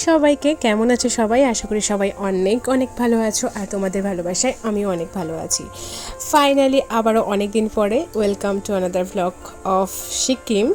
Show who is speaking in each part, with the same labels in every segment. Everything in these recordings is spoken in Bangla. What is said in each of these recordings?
Speaker 1: সবাইকে, কেমন আছো সবাই? আশা করি সবাই অনেক অনেক ভালো আছো আর তোমাদের ভালোবাসায় আমিও অনেক ভালো আছি। ফাইনালি আবারও অনেক দিন পরে welcome to another vlog of Sikkim.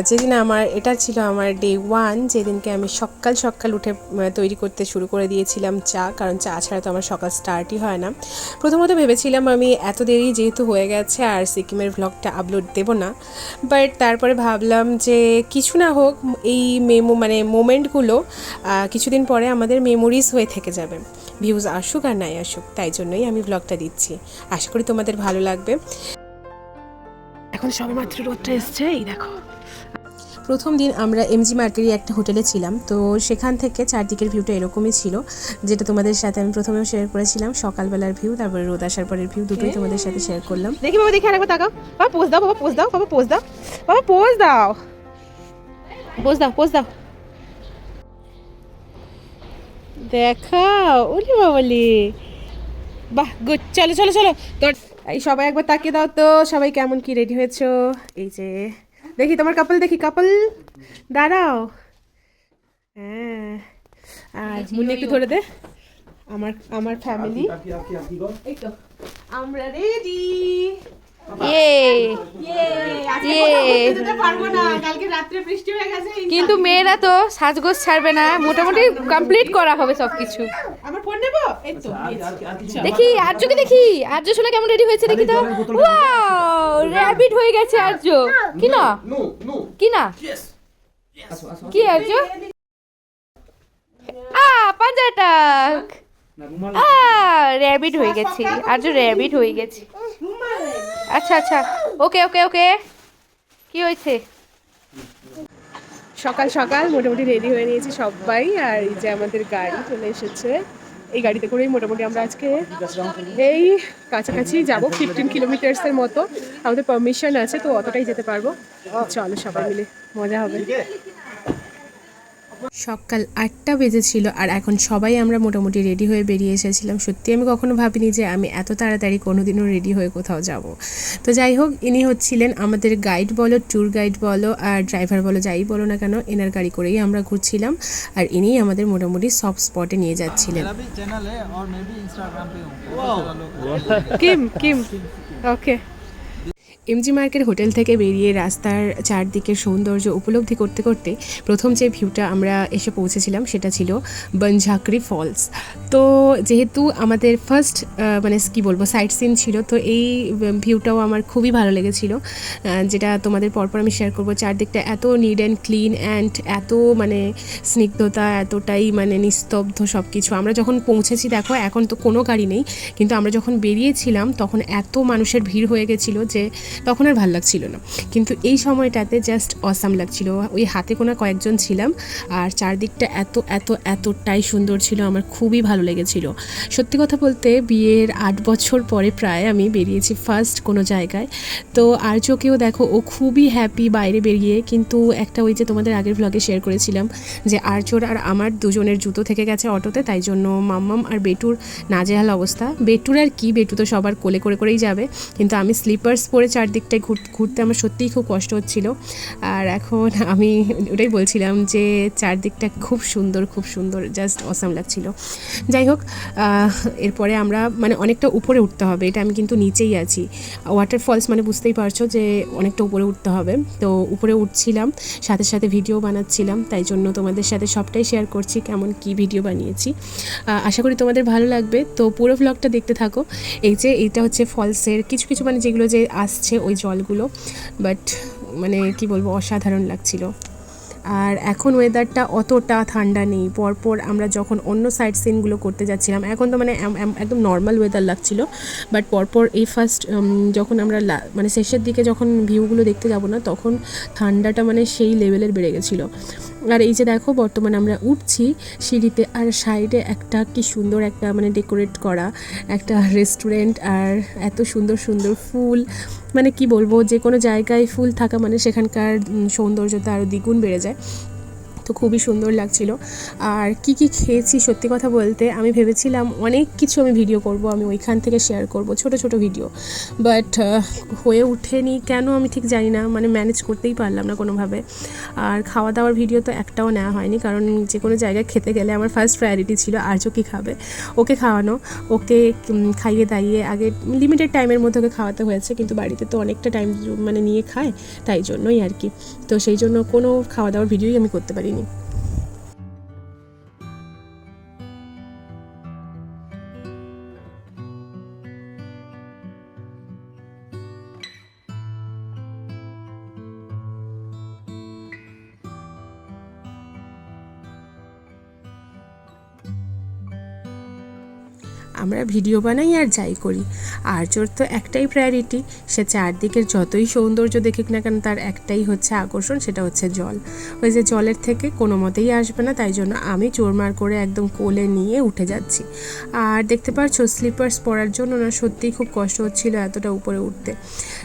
Speaker 1: যেদিন এটা ছিল আমার ডে 1, যেদিনকে আমি সকাল সকাল উঠে তৈরি করতে শুরু করে দিয়েছিলাম চা, কারণ চা ছাড়া তো আমার সকাল স্টার্টই হয় না। প্রথমত ভেবেছিলাম আমি এত দেরি যেহেতু হয়ে গেছে আর সিকিমের ভ্লগটা আপলোড দেবো না, বাট তারপরে ভাবলাম যে কিছু না হোক, এই মোমেন্টগুলো কিছুদিন পরে আমাদের মেমোরিজ হয়ে থেকে যাবে, ভিউজ আসুক আর নাই আসুক, তাই জন্যই আমি ব্লগটা দিচ্ছি। আশা করি তোমাদের ভালো লাগবে। এখন সবেমাত্র রোদটা এসছে, এই দেখো। প্রথম দিন আমরা এমজি মার্কেটে একটা হোটেলে ছিলাম, তো সেখান থেকে চারদিকের ভিউটা এরকমই ছিল, যেটা তোমাদের সাথে আমি প্রথমেও শেয়ার করেছিলাম। সকালবেলার ভিউ, তারপরে রোদ আসার পরের ভিউ, দুটোই তোমাদের সাথে শেয়ার করলাম।
Speaker 2: দেখি বাবা, দেখি আরেকবার তাকাও। বাবা পোজ দাও, বাবা পোজ দাও, বাবা পোজ দাও, বাবা পোজ দাও, পোজ দাও, পোজ দাও, দেখাও। ওলি বাবলি, বাহ গুড। চলো চলো চলো, তোর এই সবাই একবার তাকিয়ে দাও তো, সবাই কেমন কি রেডি হয়েছো? এই যে দেখি তোমার কাপল, দেখি কাপল, দাঁড়াও। হ্যাঁ, আর মুন্নি একটু ধরে দে। আমার আমার ফ্যামিলি, এই তো আমরা রেডি।
Speaker 3: কিন্তু মেয়েরা তো সাজগোজ ছাড়বে না, মোটামুটি কমপ্লিট করা হবে সবকিছু।
Speaker 2: আমার ফোন নেবো, এই তো
Speaker 3: দেখি আর্যকে, দেখি আর্য শোনা কেমন রেডি হয়েছে, দেখি তো। ওয়াও, র‍্যাবিট হয়ে গেছে আর্য। কি না কি না কি আর্য? পাঞ্জাটাক। র‍্যাবিট হয়ে গেছে আর্য, র‍্যাবিট হয়ে গেছে। আচ্ছা আচ্ছা, ওকে ওকে ওকে। কি হয়েছে?
Speaker 1: সকাল সকাল মোটামুটি রেডি হয়ে নিয়েছি সবাই, আর এই যে আমাদের গাড়ি চলে এসেছে। এই গাড়িতে করেই মোটামুটি আমরা আজকে এই কাছাকাছি যাব, 15 কিলোমিটার্সের মতো। আমাদের পারমিশন আছে, তো অতটাই যেতে পারবো। চলো সবাই মিলে, মজা হবে। সকাল 8টা বেজেছিল আর এখন সবাই আমরা মোটামুটি রেডি হয়ে বেরিয়ে এসেছিলাম। সত্যি আমি কখনো ভাবিনি যে আমি এত তাড়াতাড়ি কোনোদিনও রেডি হয়ে কোথাও যাব। তো যাই হোক, ইনি হচ্ছিলেন আমাদের গাইড বলো, ট্যুর গাইড বলো আর ড্রাইভার বলো, যাই বলো না কেন, এনার গাড়ি করেই আমরা ঘুরছিলাম আর ইনিই আমাদের মোটামুটি সব স্পটে নিয়ে যাচ্ছিলেন। কিম কিম ওকে। এমজি মার্কেট হোটেল থেকে বেরিয়ে রাস্তার চারদিকের সৌন্দর্য উপলব্ধি করতে করতে প্রথম যে ভিউটা আমরা এসে পৌঁছেছিলাম সেটা ছিল বনঝাকরি ফলস। তো যেহেতু আমাদের ফার্স্ট কী বলবো, সাইট সিন ছিল, তো এই ভিউটাও আমার খুবই ভালো লেগেছিল, যেটা তোমাদের পরপর আমি শেয়ার করবো। চারদিকটা এত নিট অ্যান্ড ক্লিন অ্যান্ড এত স্নিগ্ধতা, এতটাই নিস্তব্ধ সব কিছু। আমরা যখন পৌঁছেছি, দেখো এখন তো কোনো গাড়ি নেই, কিন্তু আমরা যখন বেরিয়েছিলাম তখন এত মানুষের ভিড় হয়ে গেছিলো যে তখন আর ভালো লাগছিল না, কিন্তু এই সময়টাতে জাস্ট অসাম লাগছিল। ওই হাতে গোনা কয়েকজন ছিলাম আর চারদিকটা এতটাই সুন্দর ছিল, আমার খুবই ভালো লেগেছিল। সত্যি কথা বলতে বিয়ের 8 বছর পরে প্রায় আমি বেরিয়েছি ফার্স্ট কোনো জায়গায়। তো আর্যকেও দেখো, ও খুবই হ্যাপি বাইরে বেরিয়ে, কিন্তু একটা ওই যে তোমাদের আগের ভ্লগে শেয়ার করেছিলাম যে আর্যর আর আমার দুজনের জুতো থেকে গেছে অটোতে, তাই জন্য মাম্মাম আর বেটুর নাজেহাল অবস্থা। বেটুর আর কি, বেটু তো সবার কোলে করেই যাবে, কিন্তু আমি স্লিপার্স পরে চারদিকটায় ঘুরতে আমার সত্যিই খুব কষ্ট হচ্ছিল। আর এখন আমি ওটাই বলছিলাম যে চারদিকটা খুব সুন্দর, জাস্ট অসাম লাগছিল। যাই হোক, এরপরে আমরা অনেকটা উপরে উঠতে হবে, এটা আমি কিন্তু নিচেই আছি। ওয়াটারফলস বুঝতেই পারছো যে অনেকটা উপরে উঠতে হবে। তো উপরে উঠছিলাম, সাথে সাথে ভিডিও বানাচ্ছিলাম, তাই জন্য তোমাদের সাথে সবটাই শেয়ার করছি কেমন কি ভিডিও বানিয়েছি। আশা করি তোমাদের ভালো লাগবে, তো পুরো ভ্লগটা দেখতে থাকো। এই যে এইটা হচ্ছে ফলসের কিছু যেগুলো যে আসছে ওই জলগুলো, বাট কি বলবো, অসাধারণ লাগছিল। আর এখন ওয়েদারটা অতটা ঠান্ডা নেই। পরপর আমরা যখন অন্য সাইড সিনগুলো করতে যাচ্ছিলাম, এখন তো একদম নর্মাল ওয়েদার লাগছিল, বাট পরপর এই ফার্স্ট যখন আমরা শেষের দিকে যখন ভিউগুলো দেখতে যাব না, তখন ঠান্ডাটা সেই লেভেলের বেড়ে গেছিলো। আর এই যে দেখো, বর্তমানে আমরা উঠছি সিঁড়িতে, আর সাইডে একটা কি সুন্দর একটা ডেকোরেট করা একটা রেস্টুরেন্ট, আর এত সুন্দর ফুল, কি বলবো, যে কোনো জায়গায় ফুল থাকা সেখানকার সৌন্দর্যতা আরও দ্বিগুণ বেড়ে যায়। তো খুবই সুন্দর লাগছিল। আর কি কি খেয়েছি সত্যি কথা বলতে আমি ভেবেছিলাম অনেক কিছু আমি ভিডিও করব, আমি ওইখান থেকে শেয়ার করব ছোট ছোট ভিডিও, বাট হয়ে ওঠেনি কেন আমি ঠিক জানি না, মানে ম্যানেজ করতেই পারলাম না কোনোভাবে। আর খাওয়া দাওয়ার ভিডিও তো একটাও নেওয়া হয়নি, কারণ যে কোনো জায়গায় খেতে গেলে আমার ফার্স্ট প্রায়োরিটি ছিল আর্য কি খাবে, ওকে খাওয়ানো, ওকে খাইয়ে দাইয়ে আগে লিমিটেড টাইমের মধ্যে ওকে খাওয়াতে হয়েছে, কিন্তু বাড়িতে তো অনেকটা টাইম মানে নিয়ে খায়, তাই জন্যই আর কি। তো সেই জন্য কোনো খাওয়া দাওয়ার ভিডিওই আমি করতে পারিনি। আমরা ভিডিও বানাই আর যাই করি, আর্যর তো একটাই প্রায়োরিটি, সে চারদিকের যতই সৌন্দর্য দেখুক না কেন তার একটাই হচ্ছে আকর্ষণ, সেটা হচ্ছে জল। ওই যে জলের থেকে কোনো মতেই আসবে না, তাই জন্য আমি চোরমার করে একদম কোলে নিয়ে উঠে যাচ্ছি। আর দেখতে পাচ্ছো স্লিপার্স পরার জন্য না সত্যিই খুব কষ্ট হচ্ছিল এতটা উপরে উঠতে।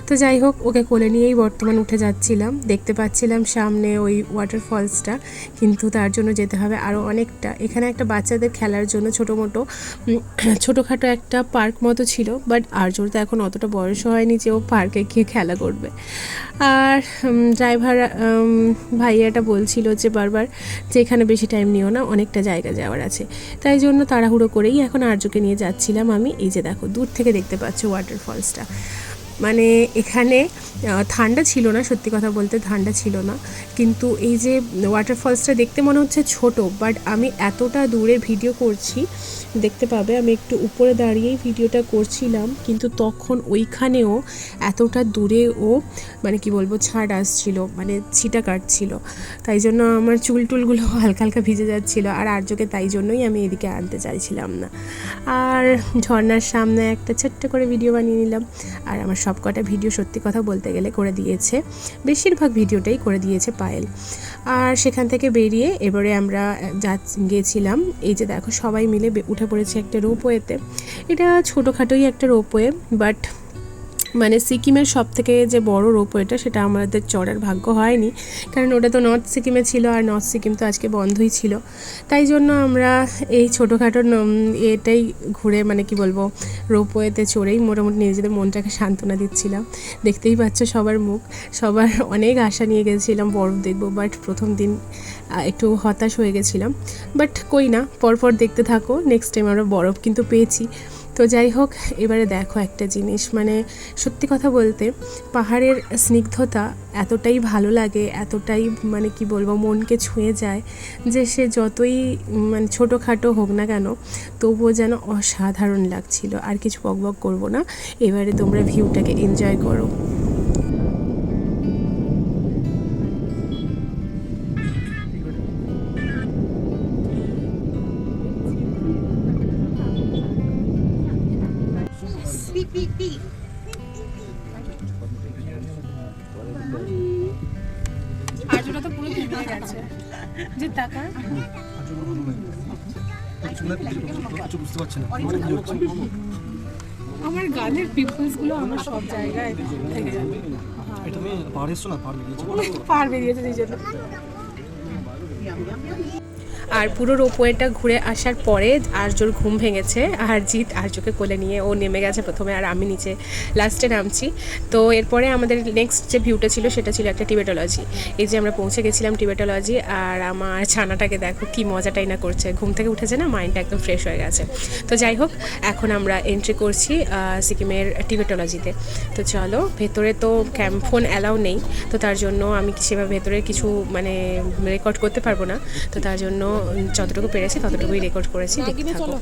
Speaker 1: তো যাই হোক, ওকে কোলে নিয়েই বর্তমান উঠে যাচ্ছিলাম। দেখতে পাচ্ছিলাম সামনে ওই ওয়াটারফলসটা, কিন্তু তার জন্য যেতে হবে আরও অনেকটা। এখানে একটা বাচ্চাদের খেলার জন্য ছোটোখাটো একটা পার্ক মতো ছিল, বাট আর্যর তো এখন অতটা বয়স হয়নি যে ও পার্কে গিয়ে খেলা করবে। আর ড্রাইভার ভাইয়াটা বলছিল যে বারবার যে এখানে বেশি টাইম নিও না, অনেকটা জায়গা যাওয়ার আছে, তাই জন্য তাড়াহুড়ো করেই এখন আর্যকে নিয়ে যাচ্ছিলাম আমি। এই যে দেখো দূর থেকে দেখতে পাচ্ছ ওয়াটারফলসটা, মানে এখানে ঠান্ডা ছিল না, সত্যি কথা বলতে ঠান্ডা ছিল না, কিন্তু এই যে ওয়াটারফলসটা দেখতে মনে হচ্ছে ছোট, বাট আমি এতটা দূরে ভিডিও করছি, দেখতে পাবে আমি একটু উপরে দাঁড়িয়েই ভিডিওটা করছিলাম, কিন্তু তখন ওইখানেও এতটা দূরেও মানে কি বলবো ছাড় আসছিল, মানে ছিটা কাটছিল, তাই জন্য আমার চুল টুলগুলো হালকা হালকা ভিজে যাচ্ছিলো। আর আর্যকে তাই জন্যই আমি এদিকে আনতে চাইছিলাম না। আর ঝর্নার সামনে একটা ছোট্ট করে ভিডিও বানিয়ে নিলাম। আর আমার সব কটা ভিডিও সত্যি কথা বলতে গেলে করে দিয়েছে, বেশিরভাগ ভিডিওটাই করে দিয়েছে পায়েল। আর সেখান থেকে বেরিয়ে এবারে আমরা গিয়েছিলাম, এই যে দেখো সবাই মিলে উঠে পড়েছে একটা রোপওয়েতে। এটা ছোটোখাটোই একটা রোপওয়ে, বাট মানে সিকিমের সব থেকে যে বড় রোপওয়েটা সেটা আমাদের চড়ার ভাগ্য হয়নি, কারণ ওটা তো নর্থ সিকিমে ছিল, আর নর্থ সিকিম তো আজকে বন্ধই ছিল, তাই জন্য আমরা এই ছোটোখাটো এটাই ঘুরে মানে কি বলবো রোপওয়েতে চড়েই মোটামুটি নিজেদের মনটাকে সান্ত্বনা দিচ্ছিলাম। দেখতেই পাচ্ছ সবার মুখ, সবার অনেক আশা নিয়ে গেছিলাম বরফ দেখবো, বাট প্রথম দিন একটু হতাশ হয়ে গেছিলাম, বাট কই না, পরপর দেখতে থাকো, নেক্সট টাইম আমরা বরফ কিন্তু পেয়েছি। তো যাই হোক, এবারে দেখো একটা জিনিস, মানে সত্যি কথা বলতে পাহাড়ের স্নিগ্ধতা এতটাই ভালো লাগে, এতটাই মানে কি বলবো মনকে ছুঁয়ে যায়, যে সে যতই মানে ছোটোখাটো হোক না কেন তবুও যেন অসাধারণ লাগছিল। আর কিছু বকবক করবো না, এবারে তোমরা ভিউটাকে এনজয় করো। আর্যটা তো পুরো ঘুমিয়ে গেছে, যে টাকা আমার গালের পিম্পলসগুলো আমার সব জায়গায় থেকে যাবে। পার বেরিয়েছে সেই জন্য। আর পুরো রোপওয়েটা ঘুরে আসার পরে আর্যর ঘুম ভেঙেছে, আর জিৎ আর্যকে কোলে নিয়ে ও নেমে গেছে প্রথমে, আর আমি নিচে লাস্টে নামছি। তো এরপরে আমাদের নেক্সট যে ভিউটা ছিল সেটা ছিল একটা টিবেটোলজি। এই যে আমরা পৌঁছে গেছিলাম টিবেটোলজি, আর আমার ছানাটাকে দেখো কি মজাটাই না করছে, ঘুম থেকে উঠেছে না, মাইন্ডটা একদম ফ্রেশ হয়ে গেছে। তো যাই হোক, এখন আমরা এন্ট্রি করছি সিকিমের টিবেটোলজিতে। তো চলো, ভেতরে তো ফোন অ্যালাউ নেই, তো তার জন্য আমি সেভাবে ভেতরে কিছু মানে রেকর্ড করতে পারবো না, তো তার জন্য যতটুকু পেরেছি ততটুকুই রেকর্ড করেছি, দেখতে থাকো।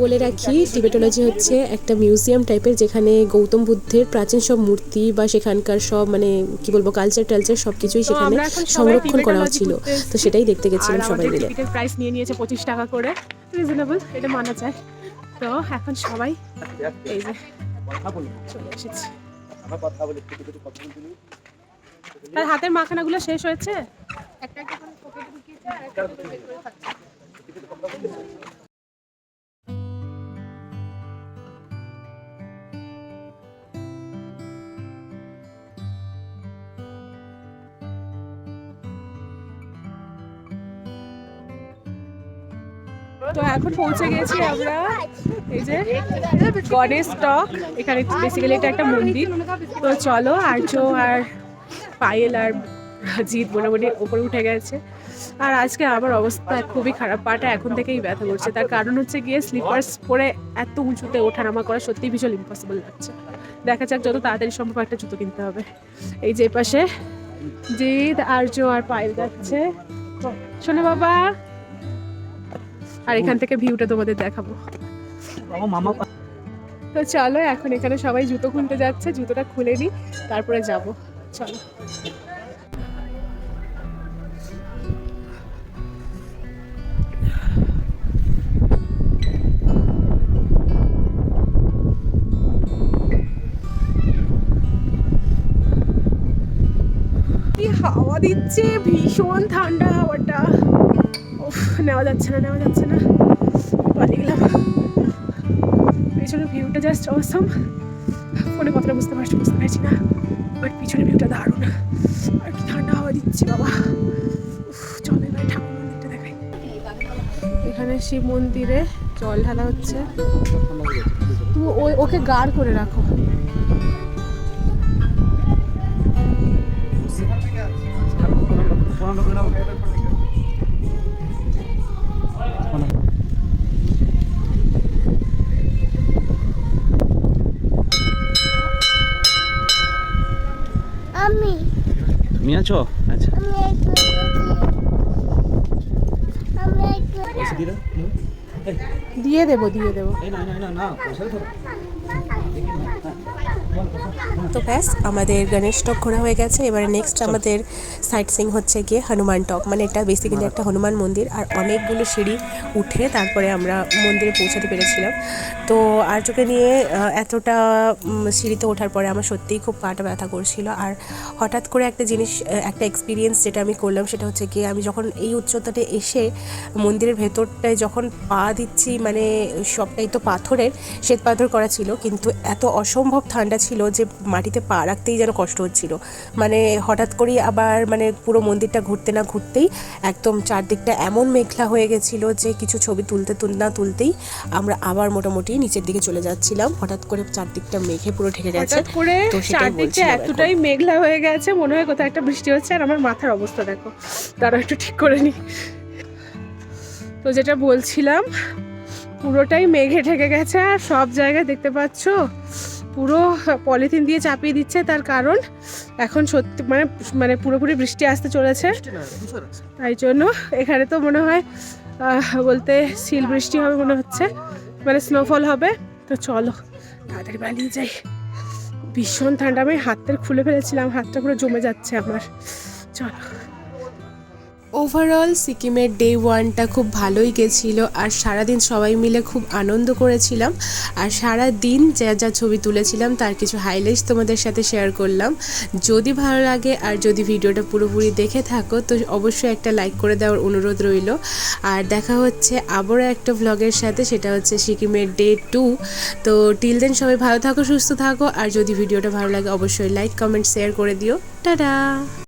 Speaker 1: বলে রাখি, টিবেটোলজি হচ্ছে একটা মিউজিয়াম টাইপের, যেখানে গৌতম বুদ্ধের প্রাচীন সব মূর্তি বা সেখানকার সব মানে কি বলবো কালচার টালচার সব কিছুই সেখানে সংরক্ষণ করা ছিল, তো সেটাই দেখতে গেছিলাম সবাই মিলে। টিকিটের প্রাইস নিয়ে নিয়েছে 25 টাকা করে, রিজনেবল, এটা মানা যায়। তো এখন সবাই এই যে চলে এসেছি। তার হাতের মাখানাগুলো শেষ হয়েছে, একটা একটা করে পকেটে ঢুকিয়েছে আর একটা করে বের করে খাচ্ছে।
Speaker 2: তো এখন পৌঁছে গেছি আমরা এই যে গণেশ টক। এখানে বেসিক্যালি এটা একটা মন্দির। তো চলো, আর্য আর পায়েল আর জিৎ মোটামুটি ওপরে উঠে গেছে। আর আজকে আমার অবস্থা খুবই খারাপ, পাটা এখন থেকেই ব্যথা করছে। তার কারণ হচ্ছে গিয়ে স্লিপার্স পরে এত উঁচুতে ওঠানামা করা সত্যিই ভীষণ ইম্পসিবল লাগছে। দেখা যাক যত তাড়াতাড়ি সম্ভব একটা জুতো কিনতে হবে। এই যে পাশে জিৎ, আর্য আর পায়েল যাচ্ছে। শোনো বাবা, আর এখান থেকে ভিউটা তোমাদের দেখাবো। তো চলো, এখন এখানে সবাই জুতো খুলতে যাচ্ছে। জুতোটা খুলে নিই, তারপরে যাব। চলো। কি হাওয়া দিচ্ছে, ভীষণ ঠান্ডা হাওয়াটা। উফ, নেওয়া যাচ্ছে না, নেওয়া যাচ্ছে না। পালিয়ে গেলাম। পিছনের ভিউটা জাস্ট অসম। ফোনে কতটা বুঝতে পারছি না, বাট পিছনের ভিউটা দারুণ। আর কি ঠান্ডা হাওয়া দিচ্ছে বাবা। উফ, চলো এবার ঠাকুর মন্দিরটা দেখাই। এখানে শিব মন্দিরে জল ঢালা হচ্ছে। তুমি ওকে গাঢ় করে রাখো।
Speaker 4: তুমি আছো? আচ্ছা
Speaker 2: দিয়ে দেবো, দিয়ে দেবো। তো ব্যাস, আমাদের গণেশ টক ঘোরা হয়ে গেছে। এবারে নেক্সট আমাদের সাইট সিং হচ্ছে গিয়ে হনুমান টক। মানে এটা বেসিক্যালি একটা হনুমান মন্দির, আর অনেকগুলো সিঁড়ি উঠে তারপরে আমরা মন্দিরে পৌঁছাতে পেরেছিলাম। তো আর্যকে নিয়ে এতটা সিঁড়িতে ওঠার পরে আমার সত্যিই খুব পাটা ব্যথা করছিল। আর হঠাৎ করে একটা জিনিস, একটা এক্সপিরিয়েন্স যেটা আমি করলাম, সেটা হচ্ছে গিয়ে আমি যখন এই উচ্চতাতে এসে মন্দিরের ভেতরটায় যখন পা দিচ্ছি, মানে সবটাই তো পাথরের, শ্বেত পাথর করা ছিল, কিন্তু এত অসম্ভব ঠান্ডা ছিল যে মাটিতে পা রাখতেই যেন কষ্ট হচ্ছিল। মানে হঠাৎ করেই আবার মানে পুরো মন্দিরটা ঘুরতে না ঘুরতেই একদম চারদিকটা এমন মেঘলা হয়ে গেছিলো যে কিছু ছবি তুলতেই আমরা আবার মোটামুটি নিচের দিকে চলে যাচ্ছিলাম। হঠাৎ করে চারদিকটা মেঘে পুরো ঢেকে গেছে।
Speaker 1: হঠাৎ করে
Speaker 2: তো সেটাই
Speaker 1: চারদিকটা
Speaker 2: বলছিলাম
Speaker 1: এতটাই মেঘলা হয়ে গেছে, মনে হয় কোথাও একটা বৃষ্টি হচ্ছে। আর আমার মাথার অবস্থা দেখো, তারা একটু ঠিক করে নি। তো যেটা বলছিলাম, পুরোটাই মেঘে ঢেকে গেছে। আর সব জায়গায় দেখতে পাচ্ছ পুরো পলিথিন দিয়ে চাপিয়ে দিচ্ছে। তার কারণ এখন সত্যি মানে পুরোপুরি বৃষ্টি আসতে চলেছে। তাই জন্য এখানে তো মনে হয় বলতে শিল বৃষ্টি হবে মনে হচ্ছে, মানে স্নোফল হবে। তো চলো তাড়াতাড়ি পালিয়ে যাই। ভীষণ ঠান্ডা, আমি হাতটা খুলে ফেলেছিলাম, হাতটা পুরো জমে যাচ্ছে আমার। চলো। ওভারঅল সিকিমের ডে 1টা খুব ভালোই গেছিলো। আর সারাদিন সবাই মিলে খুব আনন্দ করেছিলাম। আর সারা দিন যা যা ছবি তুলেছিলাম তার কিছু হাইলাইটস তোমাদের সাথে শেয়ার করলাম। যদি ভালো লাগে আর যদি ভিডিওটা পুরোপুরি দেখে থাকো তো অবশ্যই একটা লাইক করে দেওয়ার অনুরোধ রইল। আর দেখা হচ্ছে আবারও একটা ভ্লগের সাথে, সেটা হচ্ছে সিকিমের ডে 2। তো টিল দেন সবাই ভালো থাকো, সুস্থ থাকো। আর যদি ভিডিওটা ভালো লাগে অবশ্যই লাইক, কমেন্ট, শেয়ার করে দিও। টাটা।